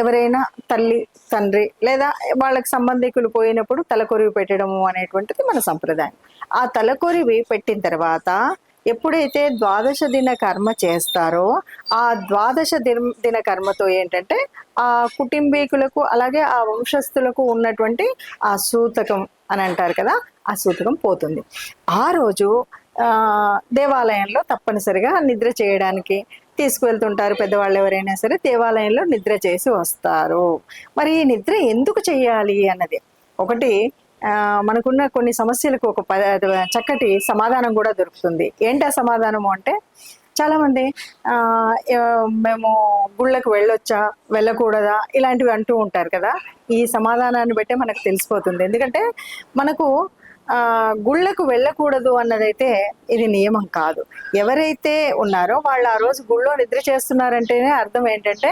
ఎవరైనా తల్లి, తండ్రి లేదా వాళ్ళకి సంబంధికులు పోయినప్పుడు తలకొరివి పెట్టడము అనేటువంటిది మన సంప్రదాయం. ఆ తలకొరివి పెట్టిన తర్వాత ఎప్పుడైతే ద్వాదశ దిన కర్మ చేస్తారో, ఆ ద్వాదశ దిన కర్మతో ఏంటంటే, ఆ కుటుంబీకులకు అలాగే ఆ వంశస్థులకు ఉన్నటువంటి ఆ సూతకం అని అంటారు కదా, ఆ సూతకం పోతుంది. ఆ రోజు దేవాలయంలో తప్పనిసరిగా నిద్ర చేయడానికి తీసుకువెళ్తుంటారు. పెద్దవాళ్ళు ఎవరైనా సరే దేవాలయంలో నిద్ర చేసి వస్తారు. మరి ఈ నిద్ర ఎందుకు చేయాలి అన్నది ఒకటి, మనకున్న కొన్ని సమస్యలకు ఒక చక్కటి సమాధానం కూడా దొరుకుతుంది. ఏంటి ఆ సమాధానము అంటే, చాలామంది మేము గుళ్ళకు వెళ్ళొచ్చా వెళ్ళకూడదా ఇలాంటివి అంటూ ఉంటారు కదా. ఈ సమాధానాన్ని బట్టే మనకు తెలిసిపోతుంది. ఎందుకంటే మనకు గుళ్ళకు వెళ్ళకూడదు అన్నదైతే ఇది నియమం కాదు. ఎవరైతే ఉన్నారో వాళ్ళు ఆ రోజు గుళ్ళో నిద్ర చేస్తున్నారంటేనే అర్థం ఏంటంటే,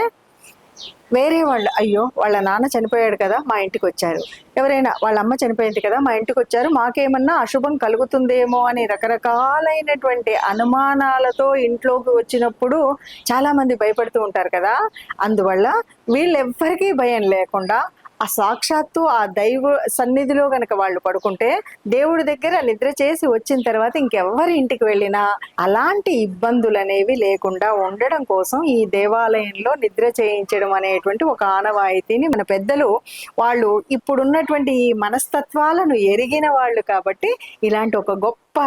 వేరే వాళ్ళు అయ్యో వాళ్ళ నాన్న చనిపోయాడు కదా మా ఇంటికి వచ్చారు, ఎవరైనా వాళ్ళ అమ్మ చనిపోయింది కదా మా ఇంటికి వచ్చారు, మాకేమన్నా అశుభం కలుగుతుందేమో అని రకరకాలైనటువంటి అనుమానాలతో ఇంట్లోకి వచ్చినప్పుడు చాలా మంది భయపడుతూ ఉంటారు కదా. అందువల్ల వీళ్ళెవ్వరికీ భయం లేకుండా ఆ సాక్షాత్తు ఆ దైవ సన్నిధిలో గనక వాళ్ళు పడుకుంటే, దేవుడి దగ్గర నిద్ర చేసి వచ్చిన తర్వాత ఇంకెవ్వరి ఇంటికి వెళ్ళినా అలాంటి ఇబ్బందులు అనేవి లేకుండా ఉండడం కోసం ఈ దేవాలయంలో నిద్ర చేయించడం అనేటువంటి ఒక ఆనవాయితీని మన పెద్దలు, వాళ్ళు ఇప్పుడున్నటువంటి ఈ మనస్తత్వాలను ఎరిగిన వాళ్ళు కాబట్టి ఇలాంటి ఒక గొప్ప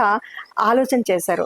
ఆలోచన చేశారు.